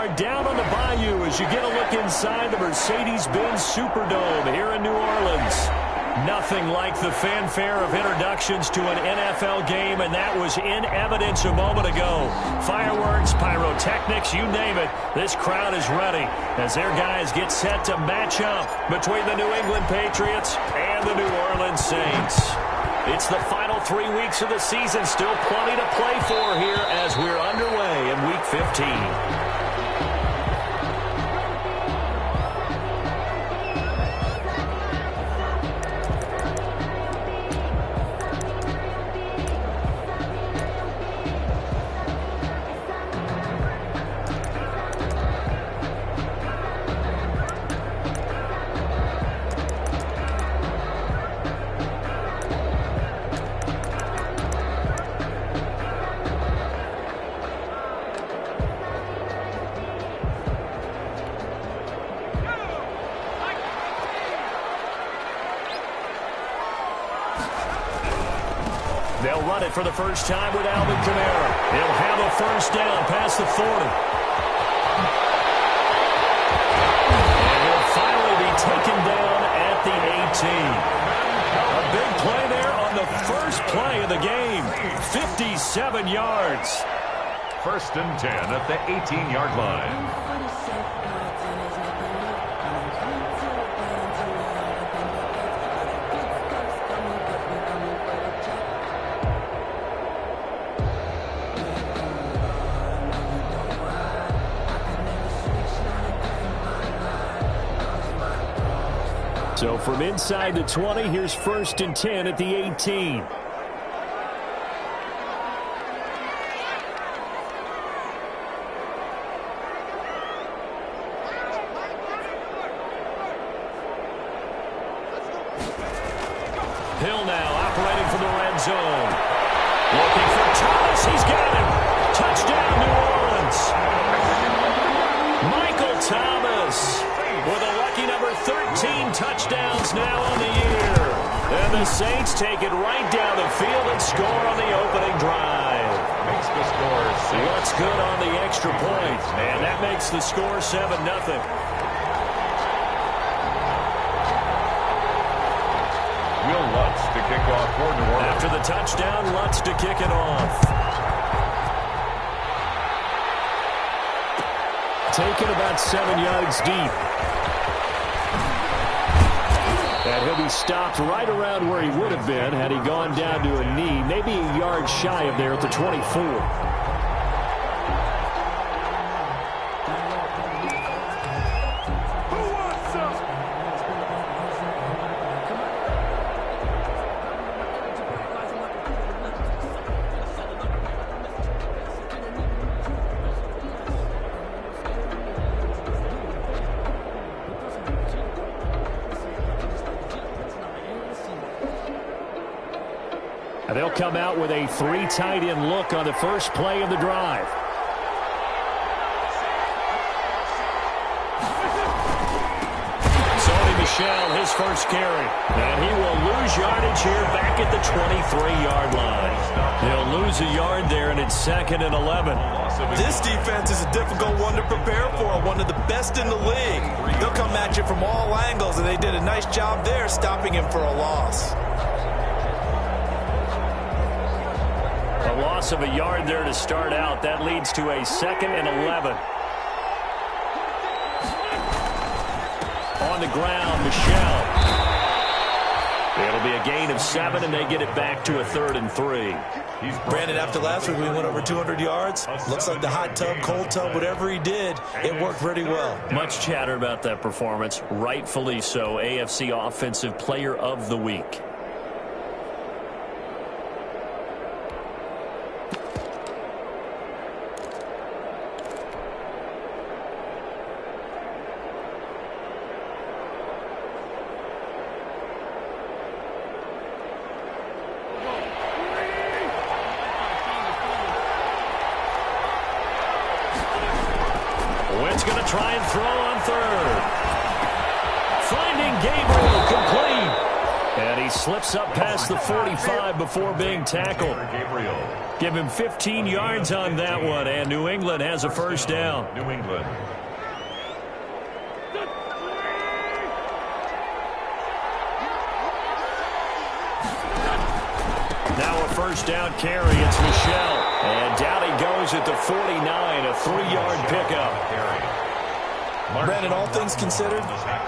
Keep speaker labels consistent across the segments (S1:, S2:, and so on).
S1: are down on the bayou as you get a look inside the Mercedes-Benz Superdome here in New Orleans. Nothing like the fanfare of introductions to an NFL game, and that was in evidence a moment ago. Fireworks, pyrotechnics, you name it. This crowd is ready as their guys get set to match up between the New England Patriots and the New Orleans Saints. It's the final 3 weeks of the season. Still plenty to play for here as we're underway in Week 15. They'll run it for the first time with Alvin Kamara. He'll have a first down past the 40. And he'll finally be taken down at the 18. A big play there on the first play of the game. 57 yards.
S2: First and 10 at the 18-yard line.
S1: So from inside the 20, here's first and 10 at the 18. Hill now operating from the red zone. Looking for Thomas. He's got him. Touchdown, New Orleans. Michael Thomas with a lucky number 13 touchdowns now on the year. And the Saints take it right down the field and score on the opening drive.
S2: Makes the score 6.
S1: What's good on the extra point? And that makes the score 7-0.
S2: Will Lutz to kick off for New Orleans.
S1: After the touchdown, Lutz to kick it off. Taken about 7 yards deep. And he'll be stopped right around where he would have been had he gone down to a knee, maybe a yard shy of there at the 24. They'll come out with a 3 tight end look on the first play of the drive. Sony Michel, his first carry. And he will lose yardage here back at the 23-yard line. He'll lose a yard there, and it's 2nd and 11.
S3: This defense is a difficult one to prepare for, one of the best in the league. They'll come at you from all angles, and they did a nice job there stopping him for a loss.
S1: A loss of a yard there to start out. That leads to a 2nd and 11. On the ground, Michel. It'll be a gain of 7, and they get it back to a 3rd and 3.
S3: Brandon, after last week we went over 200 yards. Looks like the hot tub, cold tub, whatever he did, it worked pretty well.
S1: Much chatter about that performance. Rightfully so. AFC Offensive Player of the Week. Going to try and throw on 3rd. Finding Gabriel complete. And he slips up past the 45 before being tackled. Give him 15 yards on that one, and New England has a first down.
S2: New England.
S1: Now a first down carry. It's Michel. And down he goes at the 49, a 3-yard pickup.
S3: Brandon, all things considered,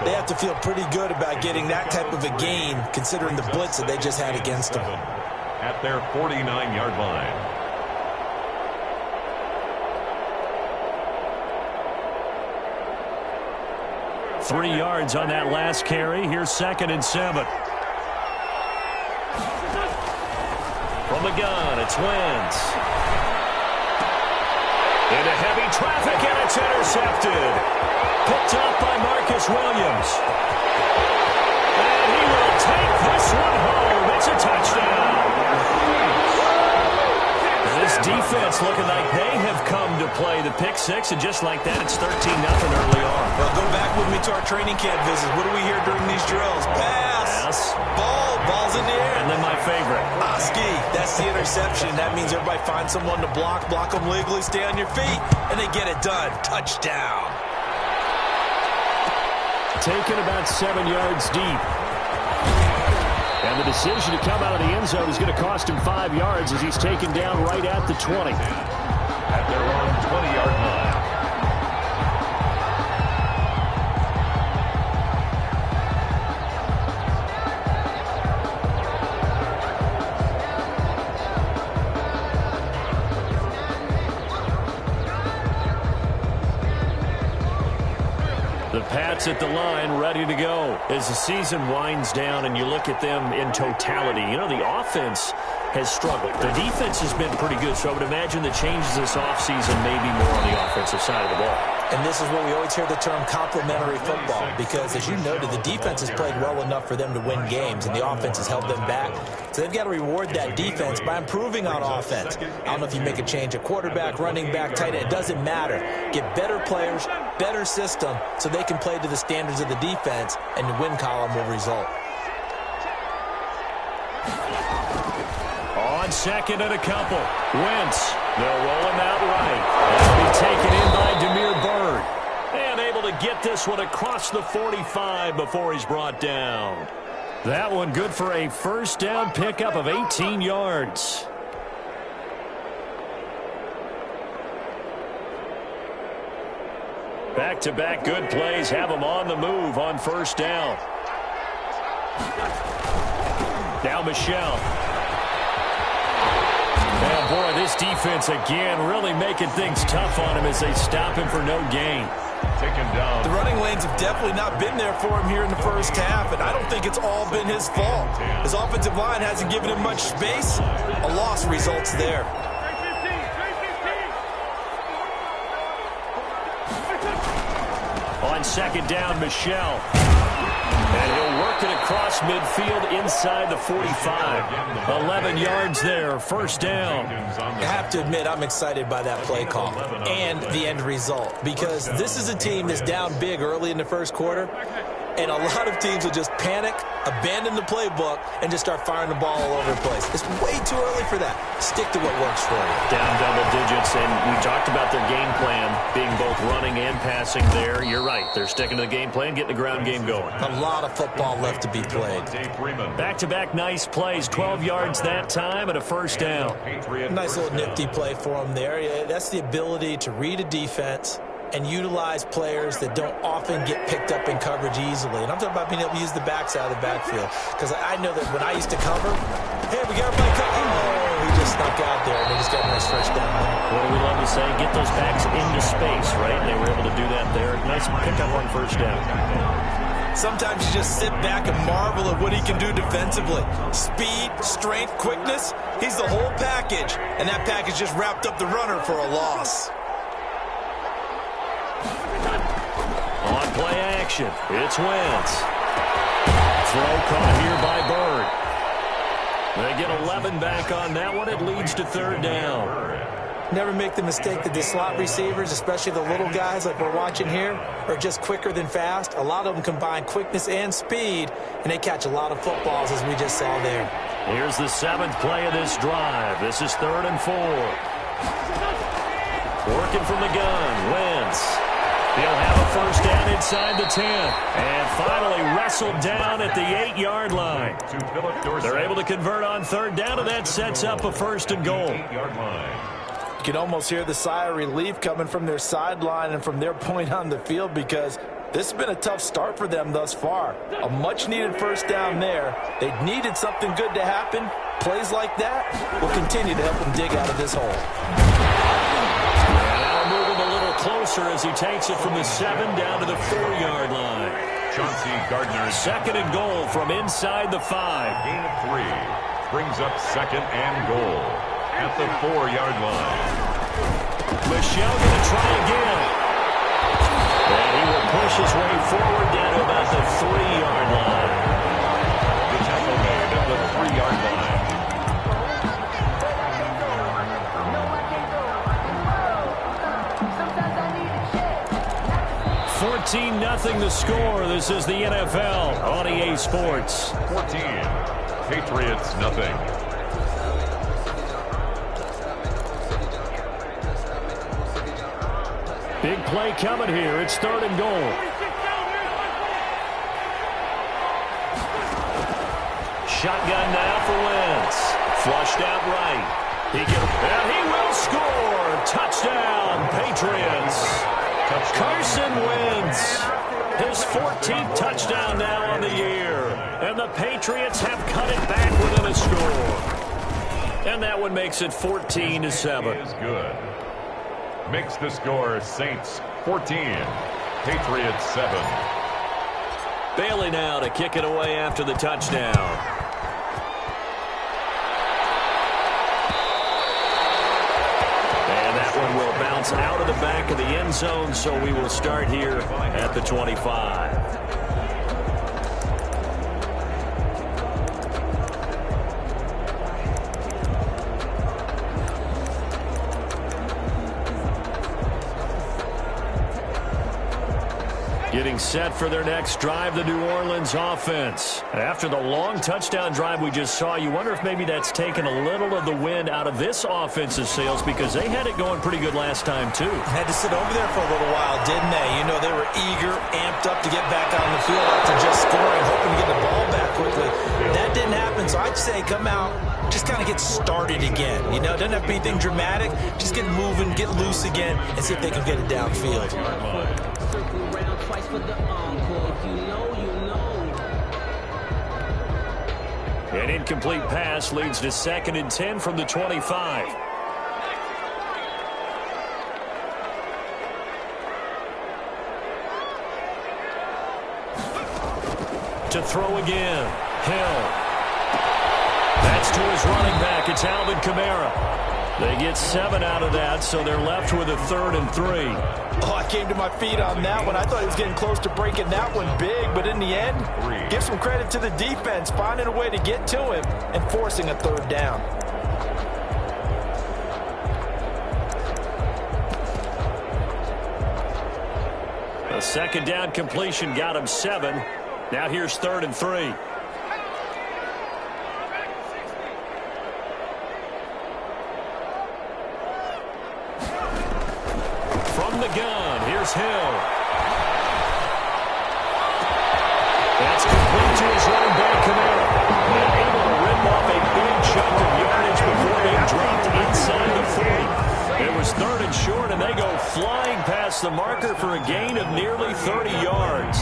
S3: they have to feel pretty good about getting that type of a gain, considering the blitz that they just had against them.
S2: At their 49-yard line.
S1: Three yards on that last carry. Here's 2nd and 7. From the gun, it's Wentz. Into heavy traffic, and it's intercepted. Picked up by Marcus Williams. And he will take this one home. It's a touchdown. This defense looking like they have come to play the pick six, and just like that, it's 13-0 early on.
S3: Well, go back with me to our training camp visits. What do we hear during these drills? Pass. Ball's in the air.
S1: And then my favorite.
S3: Ski. That's the interception. That means everybody finds someone to block them legally, stay on your feet, and they get it done. Touchdown.
S1: Taken about 7 yards deep. And the decision to come out of the end zone is going to cost him 5 yards as he's taken down right at the 20.
S2: At their own 20-yard line.
S1: The Pats at the line, ready to go. As the season winds down and you look at them in totality, you know, the offense has struggled. The defense has been pretty good, so I would imagine the changes this offseason may be more on the offensive side of the ball.
S3: And this is where we always hear the term complementary football, because as you noted, the defense has played well enough for them to win games, and the offense has held them back. So they've got to reward that defense by improving on offense. I don't know if you make a change at quarterback, running back, tight end. It doesn't matter. Get better players, better system, so they can play to the standards of the defense, and the win column will result.
S1: On 2nd and a couple. Wentz. They'll roll him out right. That'll be taken in by Damiere Byrd. And able to get this one across the 45 before he's brought down. That one good for a first down pickup of 18 yards. Back-to-back good plays have him on the move on first down. Now Michel. And boy, this defense again really making things tough on him as they stop him for no gain.
S2: Taken down.
S3: The running lanes have definitely not been there for him here in the first half, and I don't think it's all been his fault. His offensive line hasn't given him much space. A loss results there.
S1: On 2nd down, Michel. And he'll work it across midfield inside the 45. 11 yards there, first down.
S3: I have to admit, I'm excited by that play call and the end result, because this is a team that's down big early in the first quarter, and a lot of teams will just panic, abandon the playbook, and just start firing the ball all over the place. It's way too early for that. Stick to what works for you.
S1: Down double digits, and we talked about their game plan being both running and passing there. You're right. They're sticking to the game plan, getting the ground game going.
S3: A lot of football left to be played.
S1: Back-to-back nice plays, 12 yards that time and a first down.
S3: Nice little nifty play for him there. Yeah, that's the ability to read a defense and utilize players that don't often get picked up in coverage easily. And I'm talking about being able to use the backside of the backfield. Because I know that when I used to cover, hey, we got everybody covered. Oh, he just snuck out there, and they just got a nice first down there.
S1: What do we love to say? Get those backs into space, right? And they were able to do that there. Nice pickup on first down.
S3: Sometimes you just sit back and marvel at what he can do defensively. Speed, strength, quickness, he's the whole package. And that package just wrapped up the runner for a loss.
S1: On play action, it's Wentz. Throw caught here by Byrd. They get 11 back on that one. It leads to third down.
S3: Never make the mistake that the slot receivers, especially the little guys like we're watching here, are just quicker than fast. A lot of them combine quickness and speed, and they catch a lot of footballs, as we just saw there.
S1: Here's the 7th play of this drive. This is 3rd and 4. Working from the gun, Wentz. He'll have a first down inside the 10. And finally wrestled down at the 8-yard line. They're able to convert on 3rd down, and that sets up a 1st and goal.
S4: You can almost hear the sigh of relief coming from their sideline and from their point on the field, because this has been a tough start for them thus far. A much-needed first down there. They needed something good to happen. Plays like that will continue to help them dig out of this hole.
S1: Closer as he takes it from the 7 down to the 4-yard line.
S2: Chauncey Gardner.
S1: 2nd and goal from inside the 5.
S2: Gain of 3. Brings up 2nd and goal at the 4-yard line.
S1: Michel going to try again. And he will push his way forward down to about the 3-yard line.
S2: The tackle made at the 3-yard line.
S1: 14-0 the score. This is the NFL on EA Sports.
S2: 14. Patriots, nothing.
S1: Big play coming here. It's 3rd and goal. Shotgun now for Wentz. Flushed out right. He will score. Touchdown, Patriots. Carson Wentz, his 14th touchdown now on the year. And the Patriots have cut it back within a score. And that one makes it 14-7.
S2: Is good. Makes the score Saints 14, Patriots 7.
S1: Bailey now to kick it away after the touchdown. One will bounce out of the back of the end zone, so we will start here at the 25. Getting set for their next drive, the New Orleans offense. After the long touchdown drive we just saw, you wonder if maybe that's taken a little of the wind out of this offense's sails, because they had it going pretty good last time, too.
S3: Had to sit over there for a little while, didn't they? You know, they were eager, amped up to get back on the field after just scoring, hoping to get the ball back quickly. That didn't happen, so I'd say come out, just kind of get started again. You know, it doesn't have to be anything dramatic. Just get moving, get loose again, and see if they can get it downfield.
S1: An incomplete pass leads to 2nd and 10 from the 25. To throw again. Hill. That's to his running back. It's Alvin Kamara. They get 7 out of that, so they're left with a 3rd and 3.
S4: Oh, I came to my feet on that one. I thought he was getting close to breaking that one big, but in the end, give some credit to the defense, finding a way to get to him and forcing a 3rd down.
S1: A 2nd down completion got him 7. Now here's 3rd and 3. From the gun, here's Hill. That's complete to his running back, Kamara. And able to rip off a big chunk of yardage before being dropped inside the 40. It was 3rd and short, and they go flying past the marker for a gain of nearly 30 yards.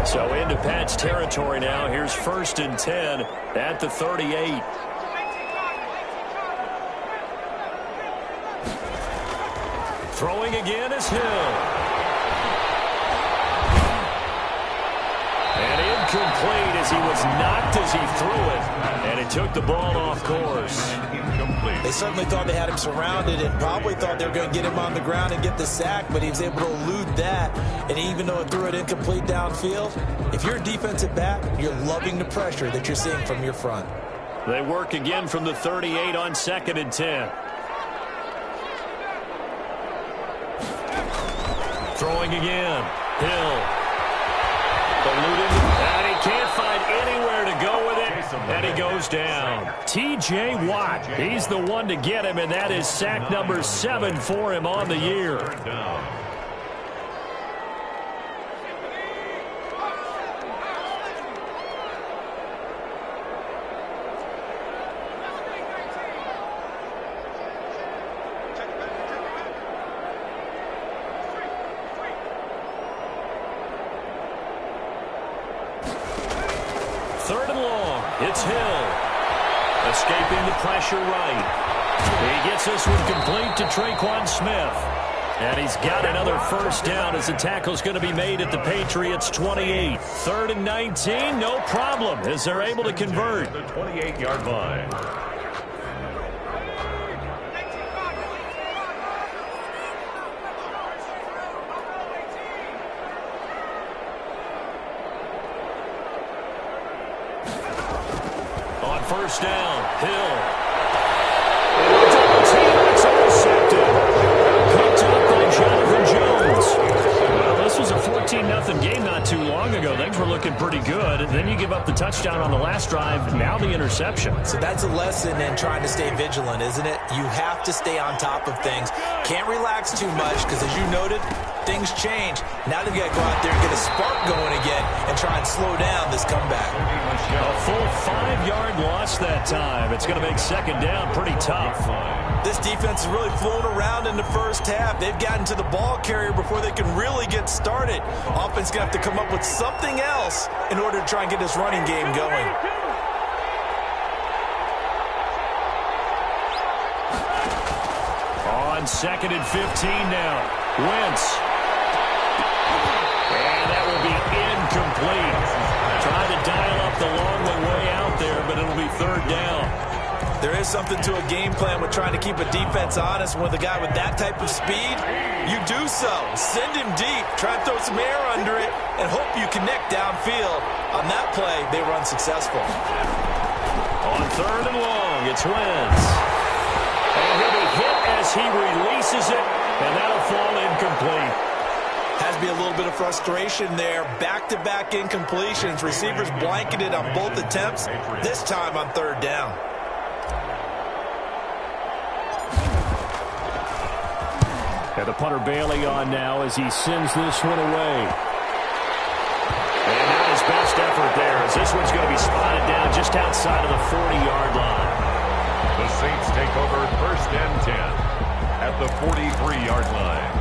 S1: So into Pat's territory now. Here's 1st and 10 at the 38. Throwing again is Hill. And incomplete as he was knocked as he threw it, and it took the ball off course.
S3: They certainly thought they had him surrounded and probably thought they were going to get him on the ground and get the sack, but he was able to elude that. And even though it threw it incomplete downfield, if you're a defensive back, you're loving the pressure that you're seeing from your front.
S1: They work again from the 38 on 2nd and 10. Throwing again. Hill. Eluded. And he can't find anywhere to go with it. And he goes down. T.J. Watt. He's the one to get him, and that is sack number 7 for him on the year. Third and long. It's Hill. Escaping the pressure right. He gets this one complete to Traquan Smith. And he's got another first down as the tackle's going to be made at the Patriots' 28. 3rd and 19, no problem as they're able to convert.
S2: The 28-yard line.
S1: First down, Hill. Double team, it's intercepted. Picked up by Jonathan Jones. Well, this was a 14-0 game not too long ago. Things were looking pretty good. And then you give up the touchdown on the last drive, now the interception.
S3: So that's a lesson in trying to stay vigilant, isn't it? You have to stay on top of things. Can't relax too much because, as you noted, things change. Now they've got to go out there and get a spark going again and try and slow down this comeback.
S1: A full 5-yard loss that time. It's going to make second down pretty tough.
S3: This defense has really flown around in the first half. They've gotten to the ball carrier before they can really get started. Offense going to have to come up with something else in order to try and get this running game going.
S1: On 2nd and 15 now. Wentz. And that will be incomplete. Trying to dial up the long way out there, but it'll be 3rd down.
S3: There is something to a game plan with trying to keep a defense honest. With a guy with that type of speed, you do so. Send him deep. Try and throw some air under it and hope you connect downfield. On that play, they were unsuccessful.
S1: On 3rd and long, it's Wentz. And he'll be hit as he releases it, and that'll fall incomplete.
S3: Has to be a little bit of frustration there. Back-to-back incompletions. Receivers blanketed on both attempts, this time on 3rd down.
S1: And the punter Bailey on now as he sends this one away. And not his best effort there as this one's going to be spotted down just outside of the 40-yard line.
S2: The Saints take over 1st and 10 at the 43-yard line.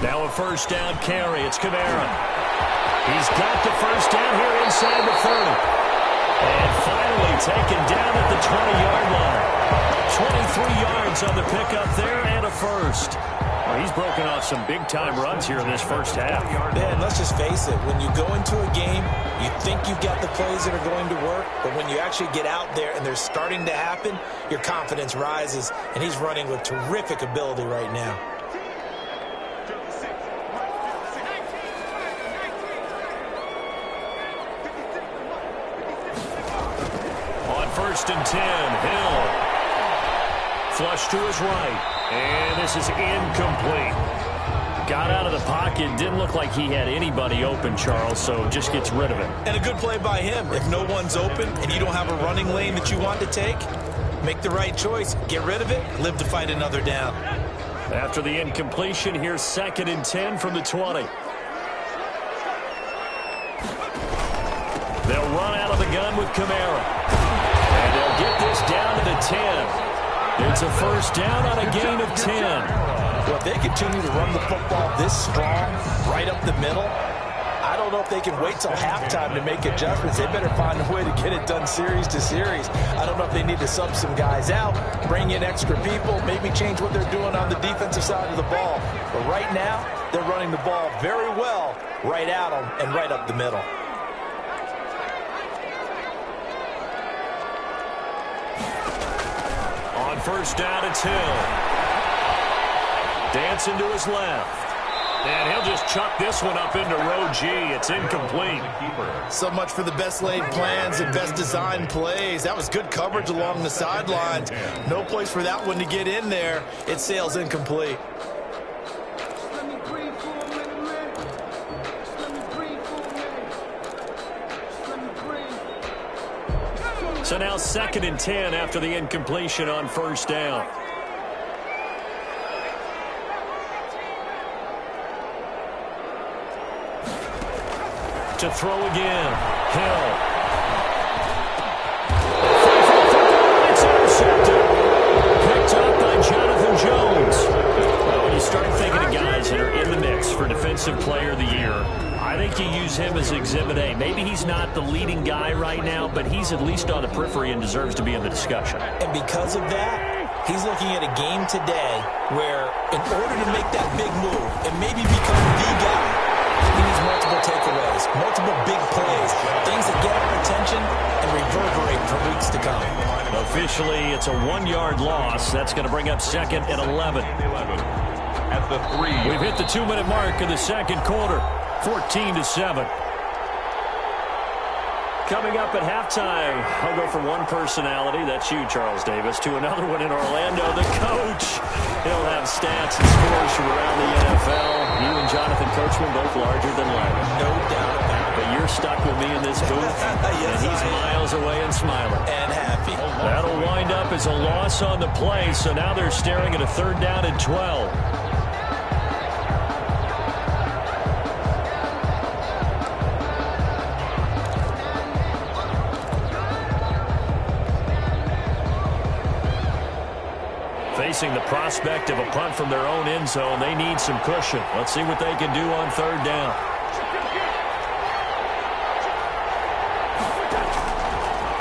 S1: Now a first down carry. It's Kamara. He's got the first down here inside the 30. And finally taken down at the 20-yard line. 23 yards on the pickup there and a first. Well, he's broken off some big-time runs here in this first half.
S3: Yeah, and let's just face it. When you go into a game, you think you've got the plays that are going to work, but when you actually get out there and they're starting to happen, your confidence rises, and he's running with terrific ability right now.
S1: On 1st and 10, Hill. Flush to his right. And this is incomplete. Got out of the pocket. Didn't look like he had anybody open, Charles, so just gets rid of it.
S3: And a good play by him. If no one's open and you don't have a running lane that you want to take, make the right choice. Get rid of it. Live to fight another down.
S1: After the incompletion, here's 2nd and 10 from the 20. They'll run out of the gun with Kamara. And they'll get this down to the 10. It's a first down on a gain of 10.
S4: Well, if they continue to run the football this strong, right up the middle, I don't know if they can wait till halftime to make adjustments. They better find a way to get it done series to series. I don't know if they need to sub some guys out, bring in extra people, maybe change what they're doing on the defensive side of the ball. But right now, they're running the ball very well right at them and right up the middle.
S1: On first down, it's Hill. Dancing to his left. And he'll just chuck this one up into row G. It's incomplete.
S4: So much for the best laid plans and best designed plays. That was good coverage along the sidelines. No place for that one to get in there. It sails incomplete.
S1: So now 2nd and 10 after the incompletion on first down. To throw again. Hill. It's intercepted. Picked up by Jonathan Jones. Well, when you start thinking of guys that are in the mix for Defensive Player of the Year, I think you use him as Exhibit A. Maybe he's not the leading guy right now, but he's at least on the periphery and deserves to be in the discussion.
S3: And because of that, he's looking at a game today where in order to make that big move and maybe become the guy, he needs multiple takeaways, multiple big plays, things that get our attention and reverberate for weeks to come.
S1: Officially, it's a 1-yard loss. That's going to bring up 2nd and 11.
S2: At the 3.
S1: We've hit the 2-minute mark of the second quarter. 14-7. Coming up at halftime, I'll go from one personality, that's you, Charles Davis, to another one in Orlando, the coach. He'll have stats and scores from around the NFL. You and Jonathan Coachman both larger than life.
S3: No doubt about it.
S1: But you're stuck with me in this booth,
S3: Yes,
S1: and he's miles away and smiling.
S3: And happy.
S1: That'll wind up as a loss on the play, so now they're staring at a 3rd down and 12. Facing the prospect of a punt from their own end zone, they need some cushion. Let's see what they can do on 3rd down.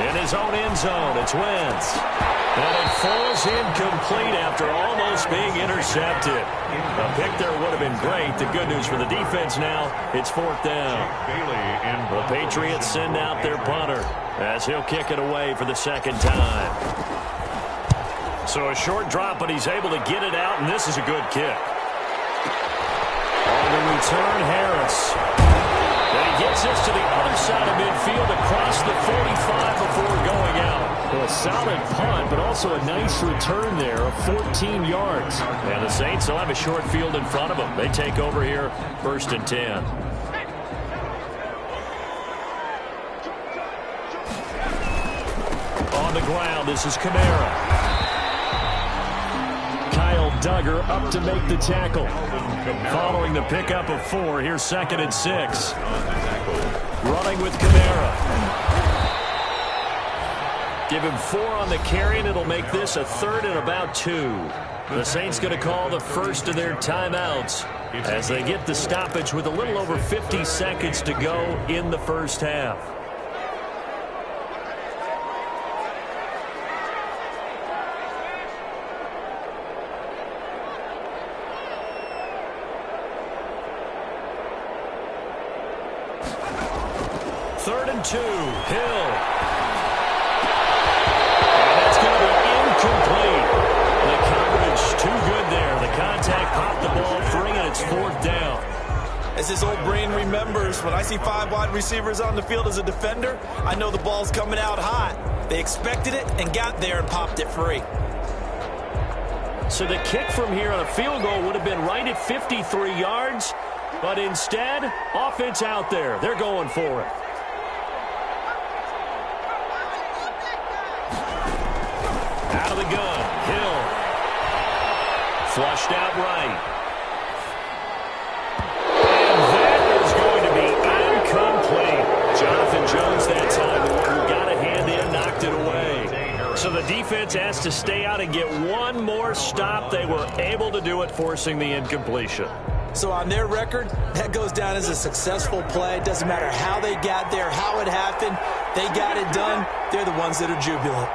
S1: In his own end zone, it's Wentz. And it falls incomplete after almost being intercepted. A pick there would have been great. The good news for the defense now, it's 4th down. The Patriots send out their punter as he'll kick it away for the 2nd time. So a short drop, but he's able to get it out, and this is a good kick. On the return, Harris. And he gets this to the other side of midfield across the 45 before going out. Well, a solid punt, but also a nice return there of 14 yards. And the Saints will have a short field in front of them. They take over here, 1st and 10. On the ground, this is Kamara. Duggar up to make the tackle. Following the pickup of 4, here's 2nd and 6. Running with Kamara. Give him 4 on the carry, and it'll make this a 3rd and about 2. The Saints going to call the first of their timeouts as they get the stoppage with a little over 50 seconds to go in the first half. Third and 2, Hill. And that's going to be incomplete. The coverage too good there. The contact popped the ball free, and it's 4th down.
S4: As his old brain remembers, when I see 5 wide receivers on the field as a defender, I know the ball's coming out hot. They expected it and got there and popped it free.
S1: So the kick from here on a field goal would have been right at 53 yards, but instead, offense out there. They're going for it. Out of the gun, Hill. Flushed out right. And that is going to be incomplete. Jonathan Jones that time, the one who got a hand in, knocked it away. So the defense asks chance to stay out and get one more stop. They were able to do it, forcing the incompletion.
S3: So on their record, that goes down as a successful play. It doesn't matter how they got there, how it happened. They got it done. They're the ones that are jubilant.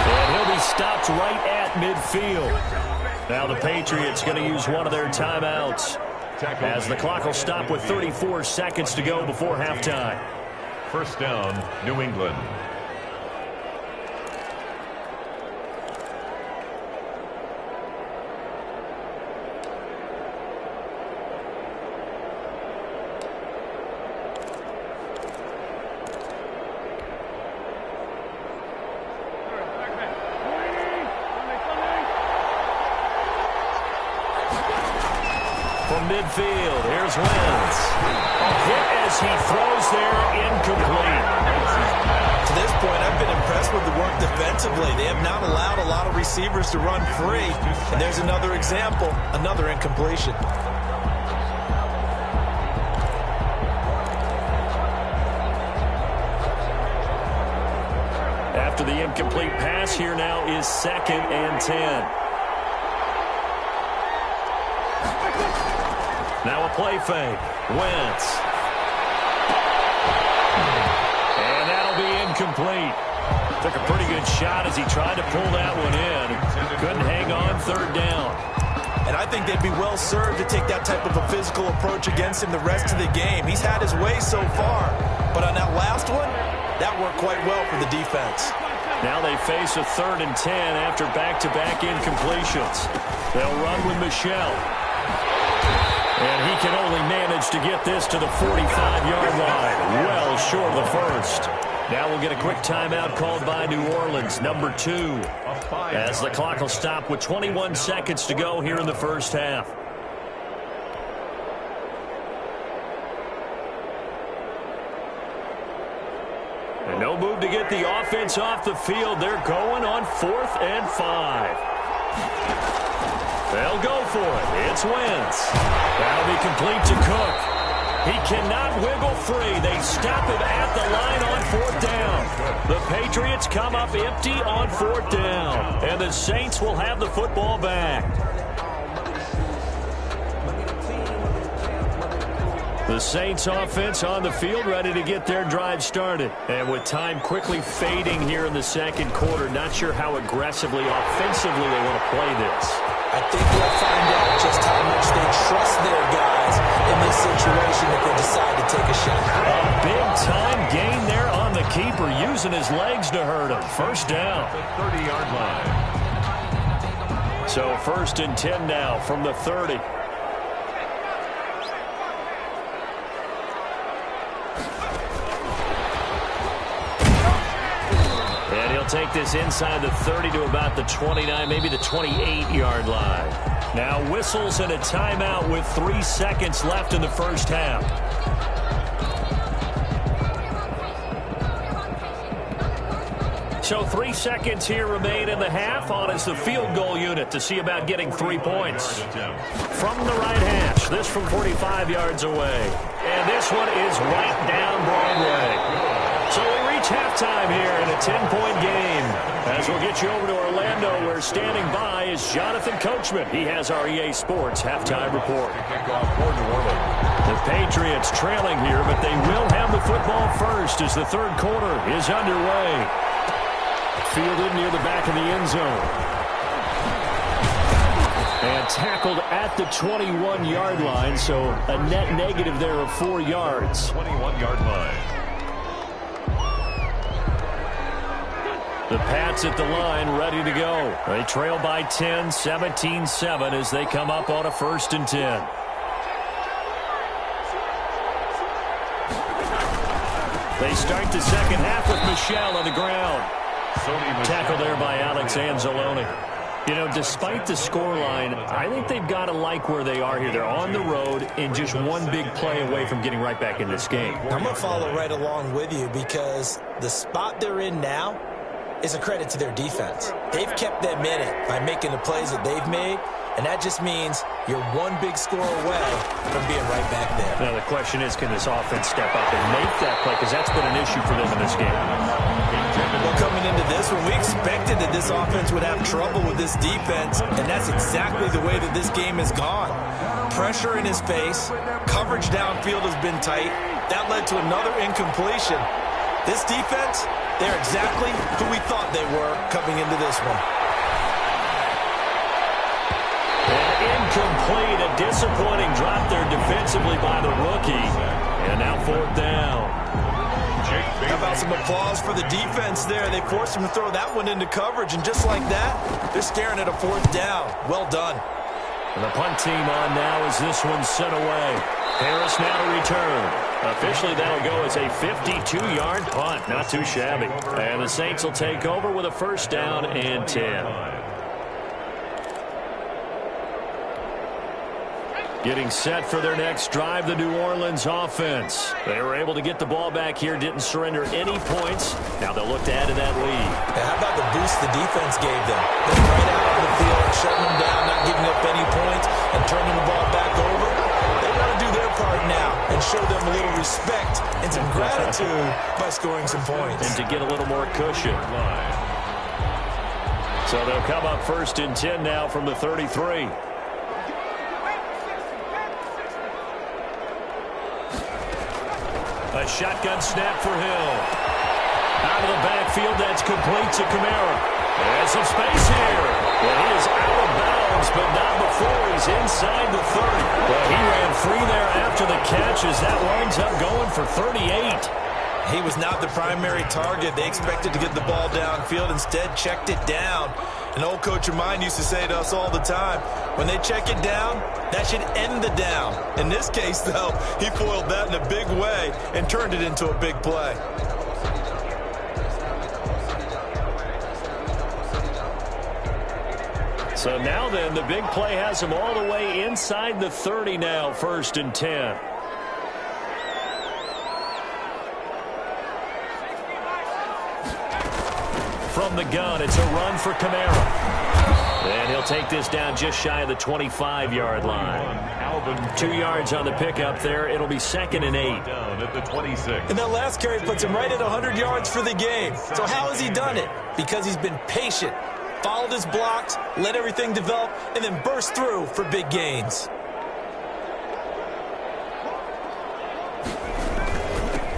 S1: And he'll be stopped right at midfield. Now the Patriots going to use one of their timeouts, as the clock will stop with 34 seconds to go before halftime.
S2: First down, New England.
S1: Midfield, here's Wentz. A hit as he throws there, incomplete.
S3: To this point, I've been impressed with the work defensively. They have not allowed a lot of receivers to run free. And there's another example, another incompletion.
S1: After the incomplete pass, here now is 2nd and 10. Now a play fake. Wentz. And that'll be incomplete. Took a pretty good shot as he tried to pull that one in. Couldn't hang on, 3rd down.
S3: And I think they'd be well served to take that type of a physical approach against him the rest of the game. He's had his way so far. But on that last one, that worked quite well for the defense.
S1: Now they face a 3rd and 10 after back-to-back incompletions. They'll run with Michel. And he can only manage to get this to the 45-yard line. Well short of the first. Now we'll get a quick timeout called by New Orleans, number 2. As the clock will stop with 21 seconds to go here in the first half. And no move to get the offense off the field. They're going on 4th and 5. They'll go for it. It's Wentz. That'll be complete to Cook. He cannot wiggle free. They stop him at the line on 4th down. The Patriots come up empty on 4th down. And the Saints will have the football back. The Saints offense on the field, ready to get their drive started. And with time quickly fading here in the 2nd quarter, not sure how aggressively, offensively they want to play this.
S3: I think we'll find out just how much they trust their guys in this situation if they decide to take a shot.
S1: A big-time gain there on the keeper, using his legs to hurt him. First down.
S2: The 30-yard line.
S1: So 1st and 10 now from the 30. Take this inside the 30 to about the 29, maybe the 28-yard line. Now whistles and a timeout with 3 seconds left in the first half. So 3 seconds here remain in the half. On is the field goal unit to see about getting 3 points. From the right hash, this from 45 yards away. And this one is right down Broadway. So we reach halftime here in a 10-point game. As we'll get you over to Orlando, where standing by is Jonathan Coachman. He has our EA Sports halftime report. The Patriots trailing here, but they will have the football first as the 3rd quarter is underway. Fielded near the back of the end zone. And tackled at the 21-yard line, so a net negative there of 4 yards.
S2: 21-yard line.
S1: The Pats at the line, ready to go. They trail by 10, 17-7 as they come up on a 1st and 10. They start the second half with Michel on the ground. Tackle there by Alex Anzalone. You know, despite the scoreline, I think they've got to like where they are here. They're on the road and just one big play away from getting right back in this game.
S3: I'm going to follow right along with you because the spot they're in now is a credit to their defense. They've kept them in it by making the plays that they've made, and that just means you're one big score away from being right back there.
S1: Now the question is, can this offense step up and make that play? Because that's been an issue for them in this game.
S3: Well, coming into this one, we expected that this offense would have trouble with this defense, and that's exactly the way that this game has gone. Pressure in his face, coverage downfield has been tight. That led to another incompletion. This defense, they're exactly who we thought they were coming into this one.
S1: And incomplete, a disappointing drop there defensively by the rookie. And now 4th down.
S3: How about some applause for the defense there? They forced him to throw that one into coverage, and just like that, they're staring at a 4th down. Well done.
S1: And the punt team on now as this one's sent away. Harris now to return. Officially, that'll go as a 52-yard punt. Not too shabby. And the Saints will take over with a 1st down and 10. Getting set for their next drive, the New Orleans offense. They were able to get the ball back here, didn't surrender any points. Now they'll look to add to that lead.
S3: Now, how about the boost the defense gave them? They're right out on the field, shutting them down, not giving up any points, and turning the ball back over. They got to do their part now and show them a little respect and some gratitude by scoring some points.
S1: And to get a little more cushion. So they'll come up 1st and 10 now from the 33. A shotgun snap for Hill. Out of the backfield, that's complete to Kamara. There's some space here. Well, he is out of bounds, but not before he's inside the 30. Well, he ran free there after the catch as that winds up going for 38.
S3: He was not the primary target. They expected to get the ball downfield. Instead, checked it down. An old coach of mine used to say to us all the time, when they check it down, that should end the down. In this case, though, he foiled that in a big way and turned it into a big play.
S1: So now then, the big play has him all the way inside the 30 now, 1st and 10. From the gun, it's a run for Kamara. And he'll take this down just shy of the 25-yard line. 2 yards on the pickup there. It'll be 2nd and 8.
S2: Down at the 26.
S3: And that last carry puts him right at 100 yards for the game. So how has he done it? Because he's been patient, followed his blocks, let everything develop, and then burst through for big gains.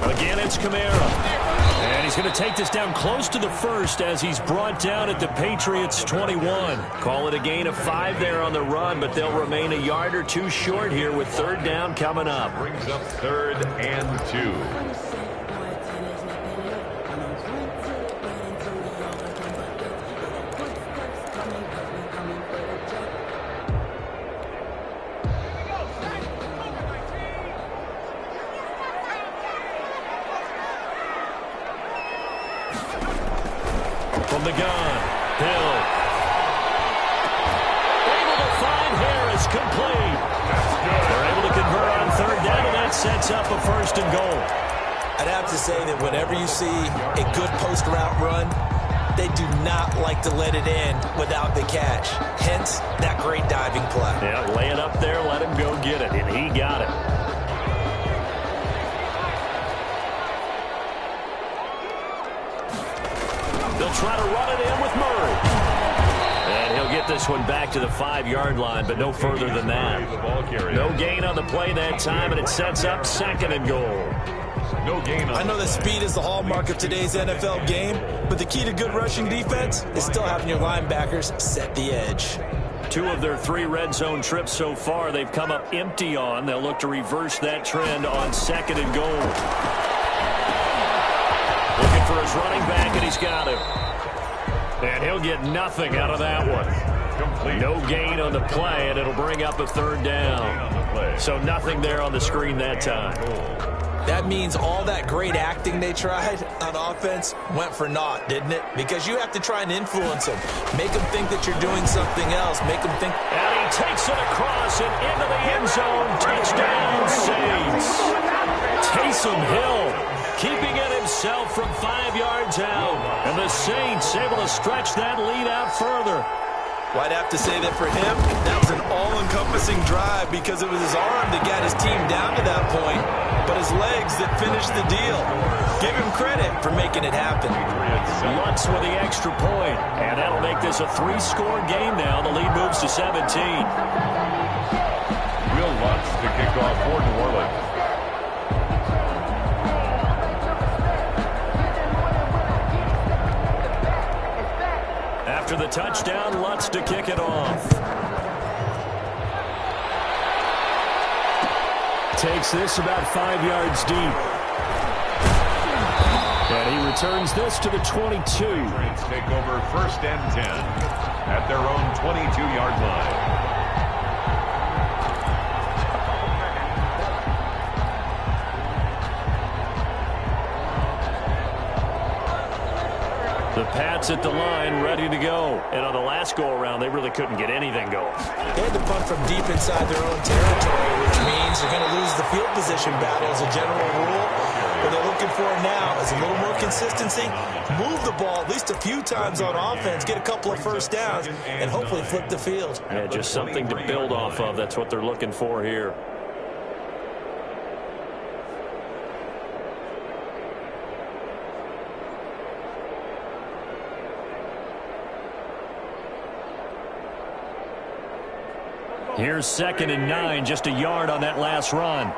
S1: Again, it's Kamara. And he's going to take this down close to the 1st as he's brought down at the Patriots' 21. Call it a gain of 5 there on the run, but they'll remain a yard or 2 short here with 3rd down coming up.
S2: Brings up 3rd and 2.
S1: From the gun, Hill. Able to find Harris, complete. They're able to convert on 3rd down, and that sets up a 1st and goal.
S3: I'd have to say that whenever you see a good post route run, they do not like to let it in without the catch. Hence, that great diving play.
S1: Yeah, lay it up there, let him go get it, and he got it. They'll try to run it in with Murray. And he'll get this one back to the 5-yard line, but no further than that. No gain on the play that time, and it sets up 2nd and goal.
S2: No gain on
S3: I know that speed is the hallmark of today's NFL game, but the key to good rushing defense is still having your linebackers set the edge.
S1: 2 of their 3 red zone trips so far, they've come up empty on. They'll look to reverse that trend on 2nd and goal. Looking for his running back, and he's got him. And he'll get nothing out of that one.
S2: Complete.
S1: No gain on the play, and it'll bring up a 3rd down. So nothing there on the screen that time.
S3: That means all that great acting they tried on offense went for naught, didn't it? Because you have to try and influence them. Make them think that you're doing something else. Make them think.
S1: And he takes it across and into the end zone. Touchdown, Saints. Taysom Hill keeping it himself from 5 yards out. And the Saints able to stretch that lead out further.
S4: Well, I'd have to say that for him, that was an all-encompassing drive because it was his arm that got his team down to that point, but his legs that finished the deal. Give him credit for making it happen.
S1: Lutz with the extra point, and that'll make this a 3-score game now. The lead moves to 17.
S2: Will Lutz to kick off for New Orleans.
S1: After the touchdown, Lutz to kick it off. Takes this about 5 yards deep. And he returns this to the 22.
S2: Saints take over 1st and 10 at their own 22-yard line.
S1: The Pats at the line, ready to go. And on the last go-around, they really couldn't get anything going.
S3: They had to punt from deep inside their own territory, which means they're going to lose the field position battle as a general rule. What they're looking for now is a little more consistency, move the ball at least a few times on offense, get a couple of first downs, and hopefully flip the field.
S1: Yeah, just something to build off of. That's what they're looking for here. Here's 2nd and 9, just a yard on that last run.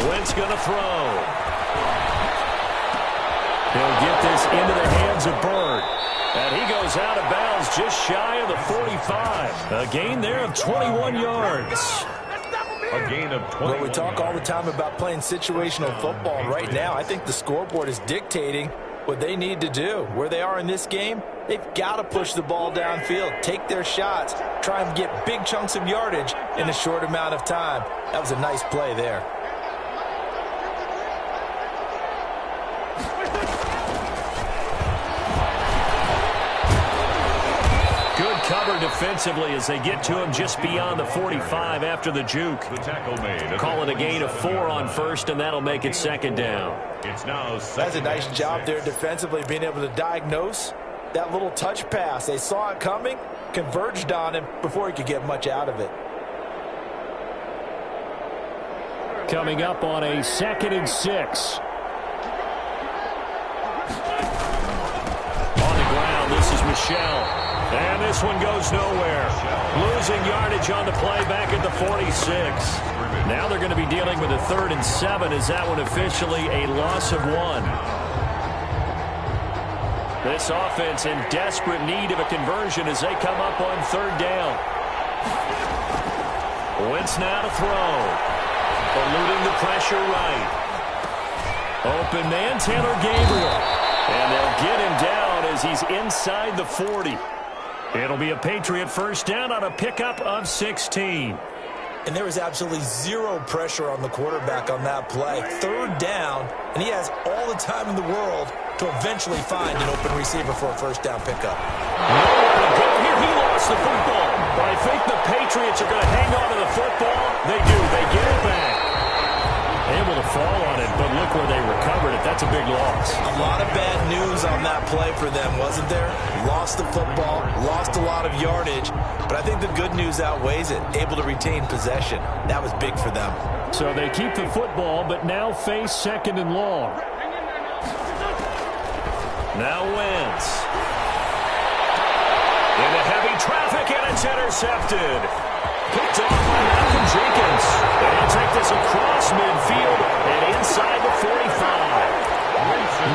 S1: Wentz going to throw. He'll get this into the hands of Bird. And he goes out of bounds just shy of the 45. A gain there of 21 yards.
S2: A gain of 20.
S4: Well, we talk all the time about playing situational football. Right now, I think the scoreboard is dictating what they need to do. Where they are in this game, they've got to push the ball downfield, take their shots, try and get big chunks of yardage in a short amount of time. That was a nice play there.
S1: Cover defensively as they get to him just beyond the 45 after the juke.
S2: The tackle made.
S1: Call it a gain of 4 on first, and that'll make it 2nd down.
S2: It's now
S4: That's a nice job there defensively, being able to diagnose that little touch pass. They saw it coming, converged on him before he could get much out of it.
S1: Coming up on a 2nd and 6. On the ground, this is Michel. And this one goes nowhere. Losing yardage on the play back at the 46. Now they're going to be dealing with a 3rd and 7 as that one officially a loss of 1. This offense in desperate need of a conversion as they come up on 3rd down. Wentz now to throw. Eluding the pressure right. Open man, Taylor Gabriel. And they'll get him down as he's inside the 40. It'll be a Patriot first down on a pickup of 16.
S3: And there was absolutely zero pressure on the quarterback on that play. 3rd down, and he has all the time in the world to eventually find an open receiver for a first down pickup.
S1: Here he lost the football. But I think the Patriots are going to hang on to the football. They do. They get it back. Able to fall on it, but look where they recovered it. That's a big loss.
S3: A lot of bad news on that play for them, wasn't there? Lost the football, lost a lot of yardage, but I think the good news outweighs it. Able to retain possession. That was big for them.
S1: So they keep the football, but now face 2nd and long. Now Wentz. Into heavy traffic, and it's intercepted. Picked off by Malcolm Jenkins. And he'll take this across midfield and inside the 45.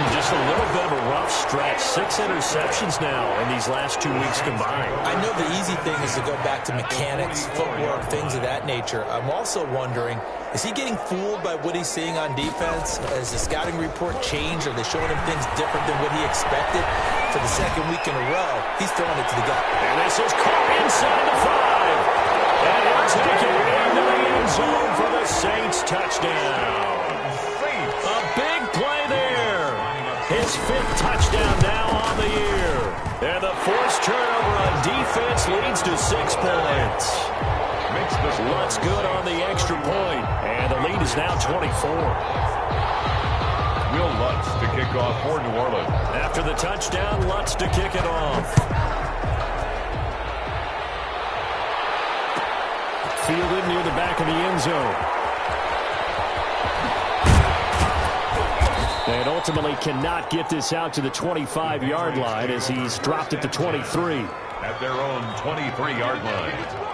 S1: Just a little bit of a rough stretch. 6 interceptions now in these last 2 weeks combined.
S3: I know the easy thing is to go back to mechanics, footwork, things of that nature. I'm also wondering, is he getting fooled by what he's seeing on defense? Has the scouting report changed? Are they showing him things different than what he expected? For the 2nd week in a row, he's throwing it to the gut.
S1: And this is caught inside the 5. And he'll take it into the end zone for the Saints touchdown. A big play there. His 5th touchdown now on the year. And the forced turnover on defense leads to 6 points. Lutz good on the extra point. And the lead is now 24.
S2: Will Lutz to kick off for New Orleans.
S1: After the touchdown, Lutz to kick it off. Fielded near the back of the end zone. And ultimately cannot get this out to the 25-yard line as he's dropped at the 23.
S2: At their own 23-yard line.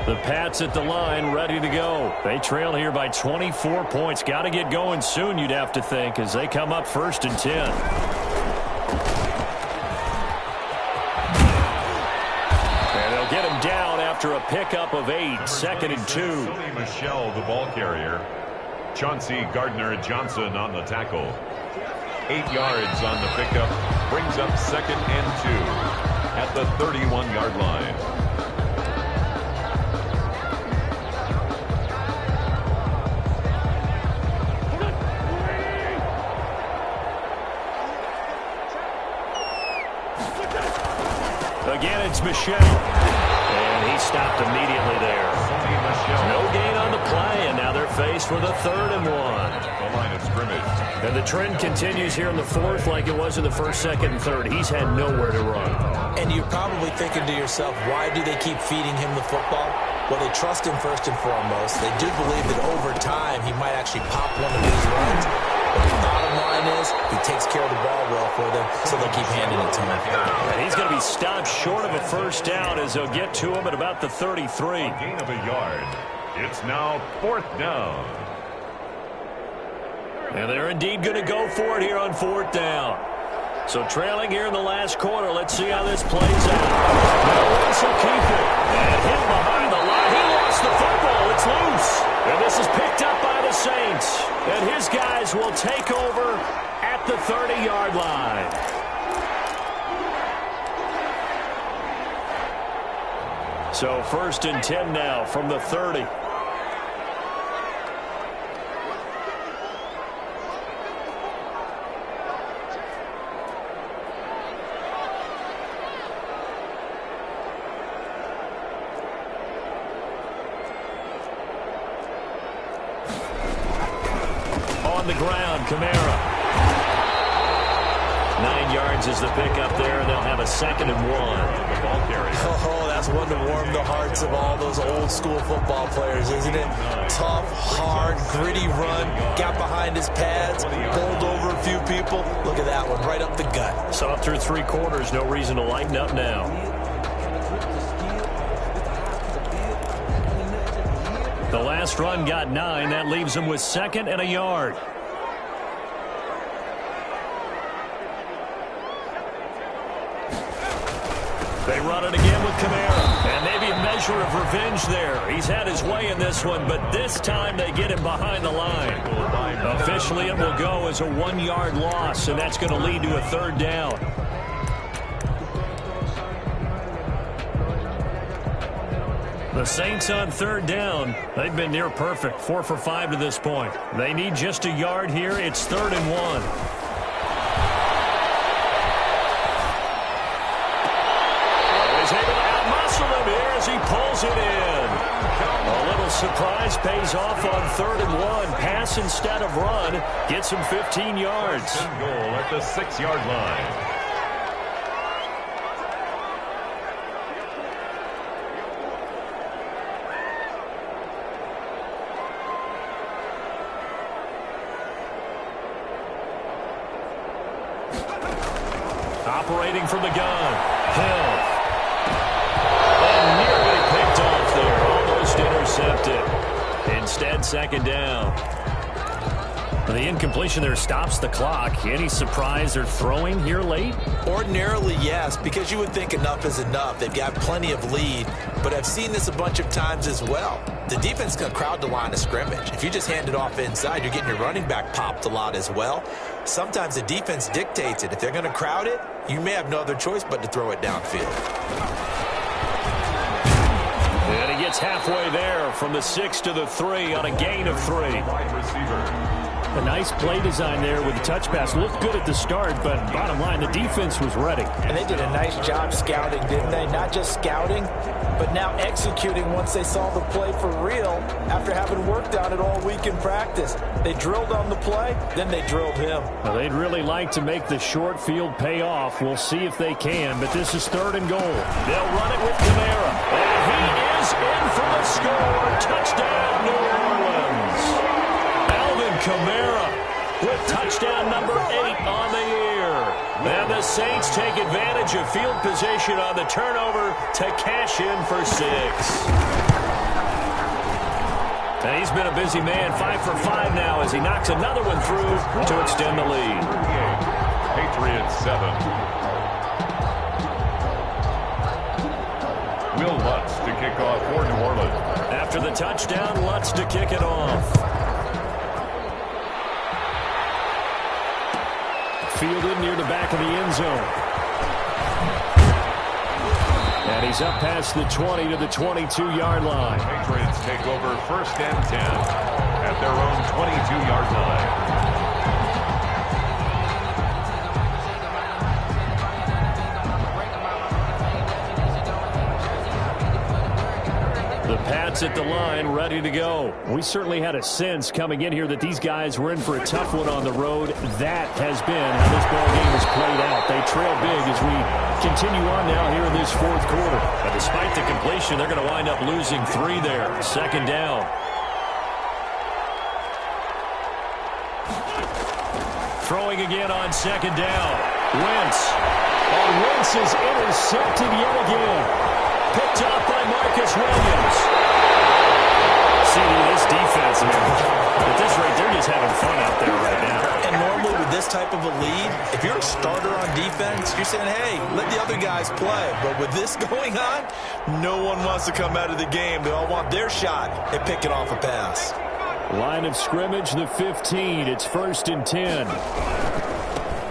S1: The Pats at the line, ready to go. They trail here by 24 points. Got to get going soon, you'd have to think, as they come up 1st and 10. And they'll get him down after a pickup of 8, 2nd and 2.
S2: Sony Michel, the ball carrier. Chauncey Gardner-Johnson on the tackle. 8 yards on the pickup. Brings up 2nd and 2 at the 31-yard line.
S1: Again, it's Michel. And he stopped immediately there. No gain on the play, and now they're faced with a 3rd and 1.
S2: The line of scrimmage.
S1: And the trend continues here in the 4th like it was in the 1st, 2nd, and 3rd. He's had nowhere to run.
S3: And you're probably thinking to yourself, why do they keep feeding him the football? Well, they trust him first and foremost. They do believe that over time he might actually pop one of these runs. But the bottom line is he takes care of the ball well for them, so they'll keep handing it to him.
S1: And he's going to be stopped short of a 1st down as they'll get to him at about the 33.
S2: Gain of a yard. It's now 4th down.
S1: And they're indeed going to go for it here on 4th down. So trailing here in the last quarter. Let's see how this plays out. Now Wentz will keep it. And hit behind the line. He lost the football. It's loose. And this is picked up by the Saints. And his guys will take over at the 30-yard line. So 1st and 10 now from the 30. On the ground, Kamara. 9 yards is the pickup there, and they'll have a 2nd and 1.
S2: The ball carrier.
S3: Oh, that's one to warm the hearts of all those old school football players, isn't it? Tough, hard, gritty run. Got behind his pads, bowled over a few people. Look at that one, right up the gut.
S1: Saw it through 3 quarters. No reason to lighten up now. The last run got 9. That leaves them with 2nd and a yard. They run it again with Kamara. And maybe a measure of revenge there. He's had his way in this one, but this time they get him behind the line. Officially, it will go as a 1-yard loss, and that's going to lead to a 3rd down. The Saints on 3rd down. They've been near perfect. 4 for 5 to this point. They need just a yard here. It's 3rd and 1. He pulls it in. A little surprise pays off on 3rd and 1. Pass instead of run. Gets him 15 yards.
S2: Goal at the 6-yard line.
S1: Operating from the gun. Hill. Intercepted. Instead, 2nd down. The incompletion there stops the clock. Any surprise they're throwing here late?
S3: Ordinarily, yes, because you would think enough is enough. They've got plenty of lead, but I've seen this a bunch of times as well. The defense is going to crowd the line of scrimmage. If you just hand it off inside, you're getting your running back popped a lot as well. Sometimes the defense dictates it. If they're going to crowd it, you may have no other choice but to throw it downfield.
S1: And he gets halfway there from the 6 to the 3 on a gain of 3.
S2: Wide receiver.
S1: A nice play design there with the touch pass. Looked good at the start, but bottom line, the defense was ready.
S4: And they did a nice job scouting, didn't they? Not just scouting, but now executing once they saw the play for real after having worked on it all week in practice. They drilled on the play, then they drilled him.
S1: Well, they'd really like to make the short field pay off. We'll see if they can, but this is 3rd and goal. They'll run it with Kamara. And he is in for the score. Touchdown, New Orleans. Kamara with touchdown number 8 on the year. And the Saints take advantage of field position on the turnover to cash in for 6. And he's been a busy man, 5 for 5 now as he knocks another one through to extend the lead.
S2: Patriots 7. Will Lutz to kick off for New Orleans.
S1: After the touchdown, Lutz to kick it off. Fielded near the back of the end zone. And he's up past the 20 to the 22-yard line.
S2: Patriots take over 1st and 10 at their own 22-yard line.
S1: The Pats at the line, ready to go. We certainly had a sense coming in here that these guys were in for a tough one on the road. That has been how this ball game has played out. They trail big as we continue on now here in this 4th quarter. But despite the completion, they're going to wind up losing 3 there. 2nd down. Throwing again on 2nd down. Wentz. And Wentz is intercepted yet again. Picked up by Marcus Williams. See, this defense, at this rate, they're just having fun out there right now.
S3: And normally with this type of a lead, if you're a starter on defense, you're saying, hey, let the other guys play. But with this going on, no one wants to come out of the game. They all want their shot at picking off a pass.
S1: Line of scrimmage, the 15. It's 1st and 10.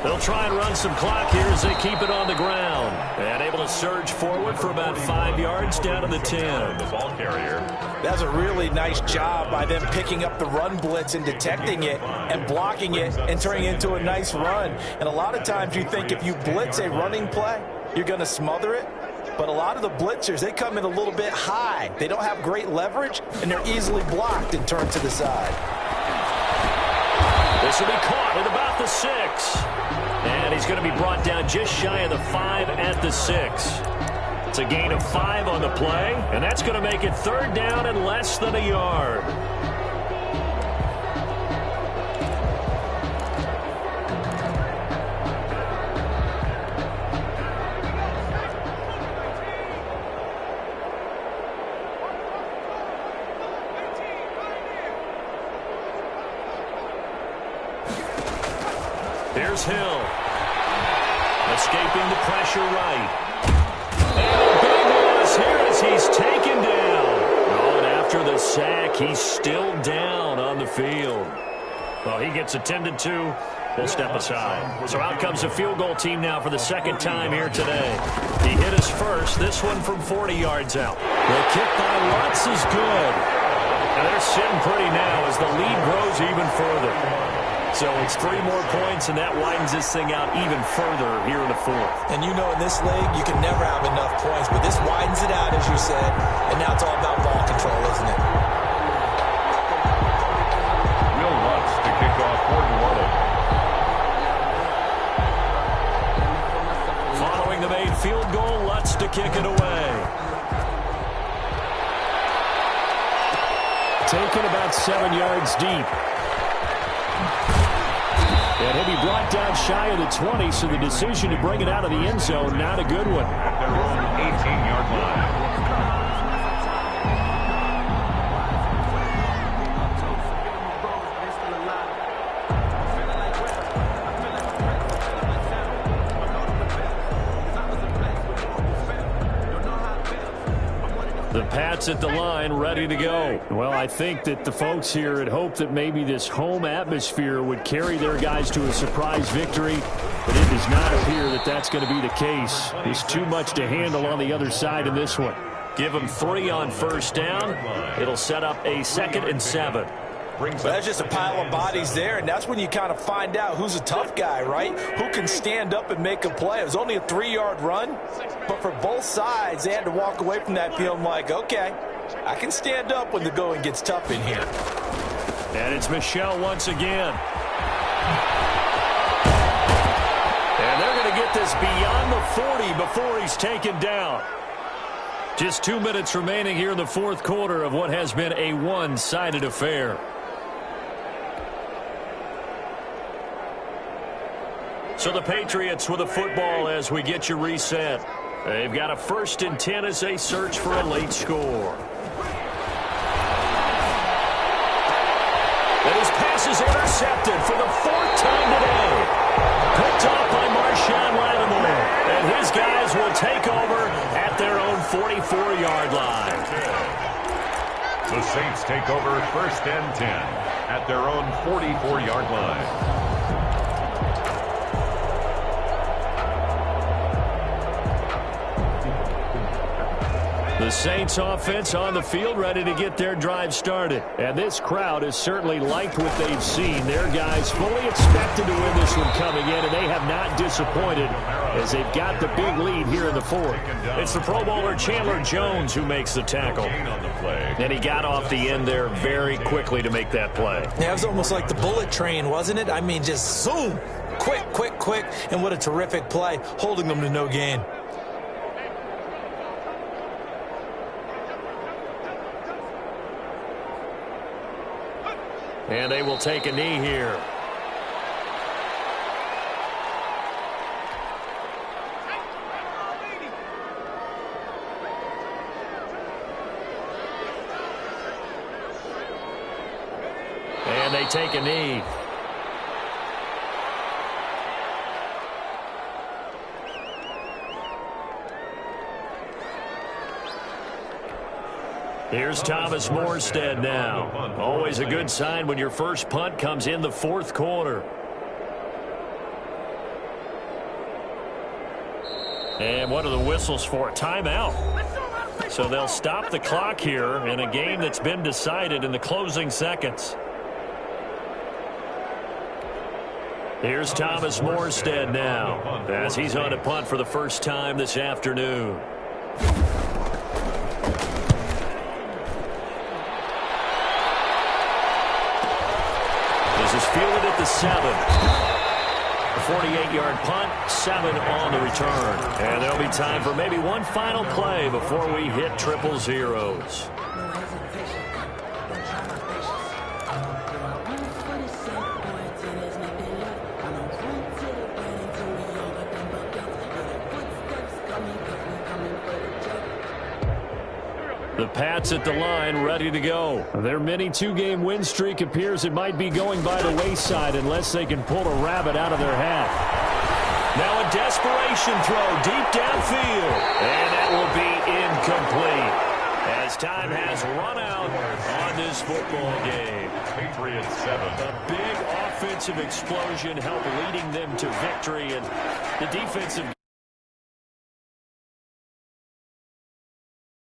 S1: They'll try and run some clock here as they keep it on the ground. And able to surge forward for about 5 yards down to the 10.
S2: The ball carrier.
S4: That's a really nice job by them picking up the run blitz and detecting it and blocking it and turning it into a nice run. And a lot of times you think if you blitz a running play, you're going to smother it. But a lot of the blitzers, they come in a little bit high. They don't have great leverage, and they're easily blocked and turned to the side.
S1: This will be caught at about the 6. And he's going to be brought down just shy of the 5 at the 6. It's a gain of 5 on the play, and that's going to make it 3rd down and less than a yard. Here's Hill. Escaping the pressure right. And a big loss here as he's taken down. Oh, and after the sack, he's still down on the field. Well, he gets attended to. We'll step aside. So out comes the field goal team now for the 2nd time here today. He hit us first. This one from 40 yards out. The kick by Lutz is good. And they're sitting pretty now as the lead grows even further. So it's 3 more points, and that widens this thing out even further here in the 4th.
S3: And you know in this league, you can never have enough points, but this widens it out, as you said, and now it's all about ball control, isn't it?
S2: Will Lutz to kick off for New Orleans.
S1: Following the made field goal, Lutz to kick it away. Taken about 7 yards deep. And he'll be brought down shy of the 20, so the decision to bring it out of the end zone, not a good one.
S2: At their own 18-yard line.
S1: Pats at the line, ready to go. Well, I think that the folks here had hoped that maybe this home atmosphere would carry their guys to a surprise victory, but it does not appear that that's going to be the case. There's too much to handle on the other side in this one. Give them 3 on first down. It'll set up a 2nd and 7.
S4: Well, that's just a pile of bodies there, and that's when you kind of find out who's a tough guy, right? Who can stand up and make a play. It was only a 3-yard run, but for both sides, they had to walk away from that feeling like, okay, I can stand up when the going gets tough in here.
S1: And it's Michel once again. And they're going to get this beyond the 40 before he's taken down. Just 2 minutes remaining here in the fourth quarter of what has been a one-sided affair. So the Patriots with a football as we get you reset. They've got a 1st and 10 as they search for a late score. And his pass is intercepted for the 4th time today. Picked off by Marshawn Lattimore. And his guys will take over at their own 44-yard line.
S2: The Saints take over 1st and 10 at their own 44-yard line.
S1: The Saints offense on the field ready to get their drive started. And this crowd has certainly liked what they've seen. Their guys fully expected to win this one coming in, and they have not disappointed as they've got the big lead here in the 4th. It's the Pro Bowler Chandler Jones who makes the tackle. And he got off the end there very quickly to make that play.
S3: Yeah, it was almost like the bullet train, wasn't it? I mean, just zoom. Quick, quick, quick. And what a terrific play, holding them to no gain.
S1: And they will take a knee here. And they take a knee. Here's Thomas Morstead now. Always a good sign when your first punt comes in the 4th quarter. And what are the whistles for? Timeout. So they'll stop the clock here in a game that's been decided in the closing seconds. Here's Thomas Morstead now as he's on a punt for the first time this afternoon. This is fielded at the 7. A 48-yard punt, 7 on the return. And there'll be time for maybe one final play before we hit triple zeros. The Pats at the line, ready to go. Their mini 2-game win streak appears it might be going by the wayside unless they can pull a rabbit out of their hat. Now a desperation throw deep downfield. And that will be incomplete as time has run out on this football game.
S2: Patriots 7.
S1: A big offensive explosion helped leading them to victory, and the defensive